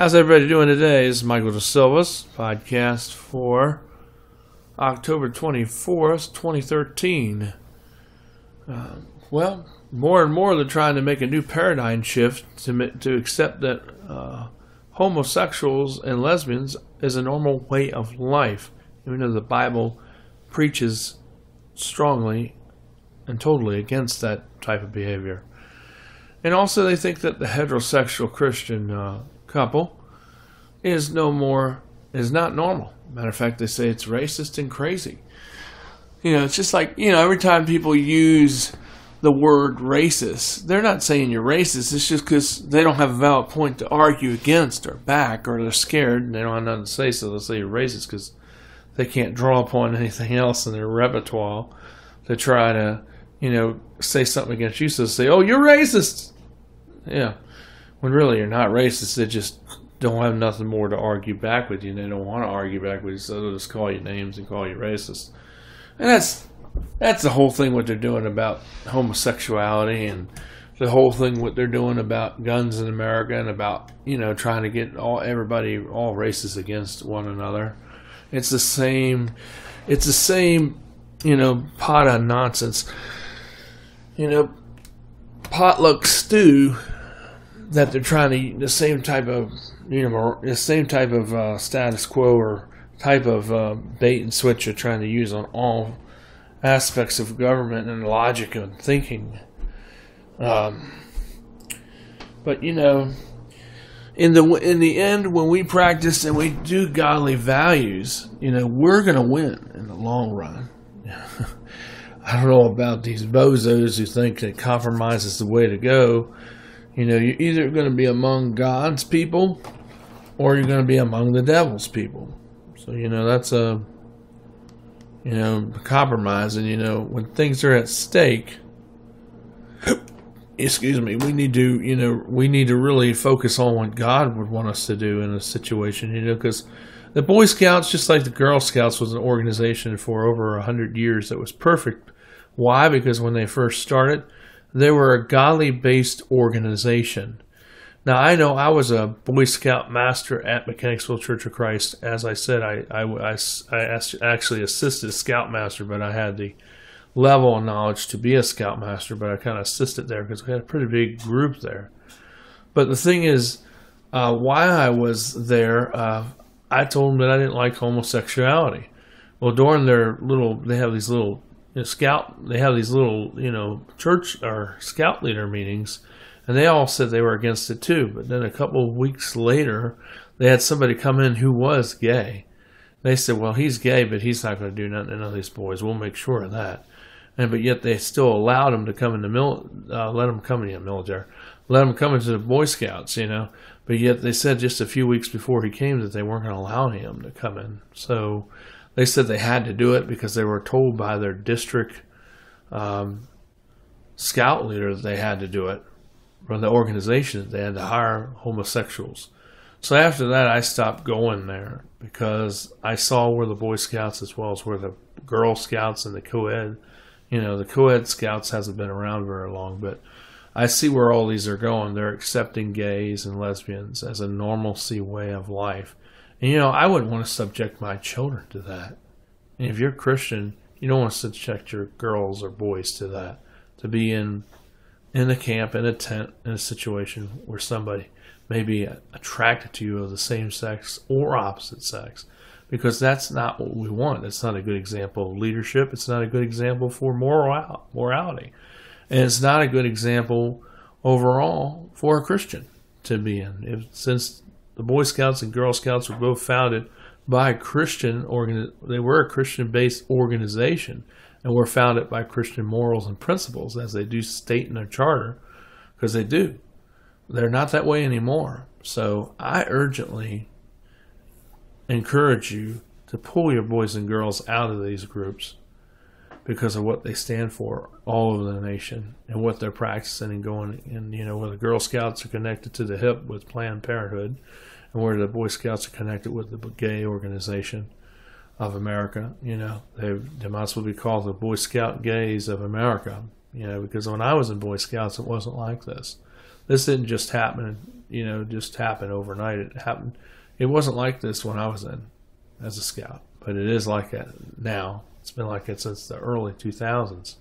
How's everybody doing today? This is Michael De Silva's podcast for October 24th, 2013. Well, more and more they're trying to make a new paradigm shift to accept that homosexuals and lesbians is a normal way of life, even though the Bible preaches strongly and totally against that type of behavior. And also they think that the heterosexual Christian couple is not normal. Matter of fact, they say it's racist and crazy. It's just like, every time people use the word racist, they're not saying you're racist. It's just because they don't have a valid point to argue against or back, or they're scared and they don't have nothing to say, so they'll say you're racist because they can't draw upon anything else in their repertoire to try to, say something against you. So they say, oh, you're racist. Yeah. When really you're not racist. They just don't have nothing more to argue back with you, and they don't want to argue back with you, so they'll just call you names and call you racist. And that's the whole thing what they're doing about homosexuality, and the whole thing what they're doing about guns in America, and about trying to get everybody all races against one another. It's the same pot of nonsense. Potluck stew that they're trying to, the same type of status quo or type of bait and switch they're trying to use on all aspects of government and logic and thinking. But in the end, when we practice and we do godly values, we're going to win in the long run. I don't know about these bozos who think that compromise is the way to go. You're either going to be among God's people or you're going to be among the devil's people. So, that's compromise. And, when things are at stake, excuse me, we need to really focus on what God would want us to do in a situation, because the Boy Scouts, just like the Girl Scouts, was an organization for over 100 years that was perfect. Why? Because when they first started, they were a godly-based organization. Now, I know I was a Boy Scout master at Mechanicsville Church of Christ. As I said, I actually assisted a Scoutmaster, but I had the level of knowledge to be a Scoutmaster, but I kind of assisted there because we had a pretty big group there. But the thing is, why I was there, I told them that I didn't like homosexuality. Well, during they have these little church or scout leader meetings, and they all said they were against it too. But then a couple of weeks later, they had somebody come in who was gay. They said, well, he's gay, but he's not going to do nothing to none of these boys. We'll make sure of that. But yet they still allowed him to come in let him come into the Boy Scouts, But yet they said just a few weeks before he came that they weren't going to allow him to come in. So they said they had to do it because they were told by their district scout leader that they had to do it, or the organization that they had to hire homosexuals. So after that, I stopped going there because I saw where the Boy Scouts, as well as where the Girl Scouts and the co-ed, the co-ed Scouts hasn't been around very long, but I see where all these are going. They're accepting gays and lesbians as a normalcy way of life. And, I wouldn't want to subject my children to that. And if you're Christian, you don't want to subject your girls or boys to that. To be in a camp, in a tent, in a situation where somebody may be attracted to you of the same sex or opposite sex. Because that's not what we want. It's not a good example of leadership. It's not a good example for morality. And it's not a good example overall for a Christian to be in. Since the Boy Scouts and Girl Scouts were both founded by they were a Christian-based organization and were founded by Christian morals and principles, as they do state in their charter, because they do. They're not that way anymore. So I urgently encourage you to pull your boys and girls out of these groups because of what they stand for all over the nation and what they're practicing and going. And, where the Girl Scouts are connected to the hip with Planned Parenthood, and where the Boy Scouts are connected with the gay organization of America. They might as well be called the Boy Scout gays of America, because when I was in Boy Scouts, it wasn't like this. This didn't just happen, just happen overnight. It happened. It wasn't like this when I was in as a scout, but it is like that now. It's been like it since the early 2000s.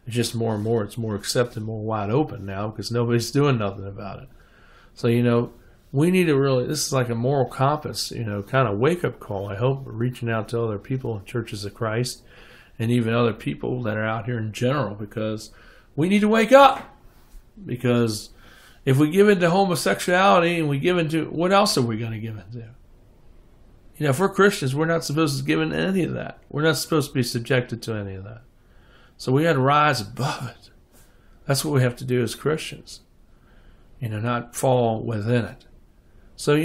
It's just more and more. It's more accepted, more wide open now because nobody's doing nothing about it. So, we need to really, this is like a moral compass, kind of wake up call, I hope, reaching out to other people in Churches of Christ and even other people that are out here in general, because we need to wake up. Because if we give into homosexuality and we give into, what else are we going to give into? If we're Christians, we're not supposed to give into any of that. We're not supposed to be subjected to any of that. So we got to rise above it. That's what we have to do as Christians. Not fall within it. So,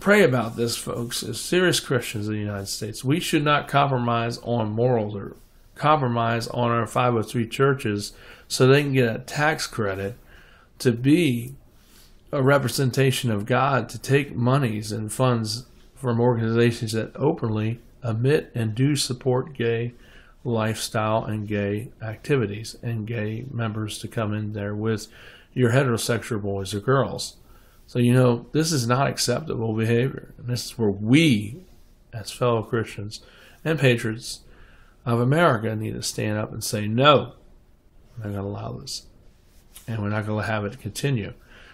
pray about this, folks. As serious Christians in the United States, we should not compromise on morals or compromise on our 503 churches so they can get a tax credit to be a representation of God, to take monies and funds from organizations that openly admit and do support gay lifestyle and gay activities and gay members to come in there with your heterosexual boys or girls. So, this is not acceptable behavior. And this is where we, as fellow Christians and patriots of America, need to stand up and say, no, we're not going to allow this. And we're not going to have it continue.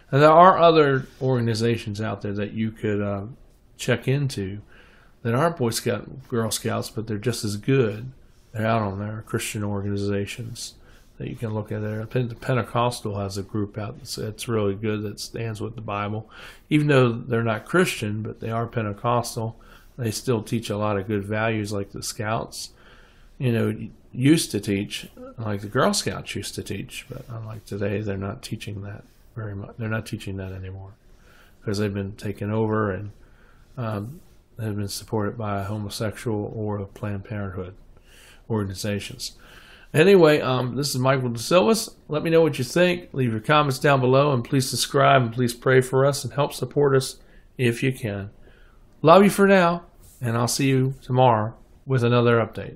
And there are other organizations out there that you could check into that aren't Boy Scout, Girl Scouts, but they're just as good. They're out on there, Christian organizations that you can look at there. The Pentecostal has a group out that's really good that stands with the Bible. Even though they're not Christian, but they are Pentecostal, they still teach a lot of good values like the Scouts, used to teach, like the Girl Scouts used to teach. But unlike today, they're not teaching that very much. They're not teaching that anymore because they've been taken over and they've been supported by homosexual or Planned Parenthood organizations. Anyway, this is Michael DeSilvas. Let me know what you think. Leave your comments down below, and please subscribe, and please pray for us and help support us if you can. Love you for now, and I'll see you tomorrow with another update.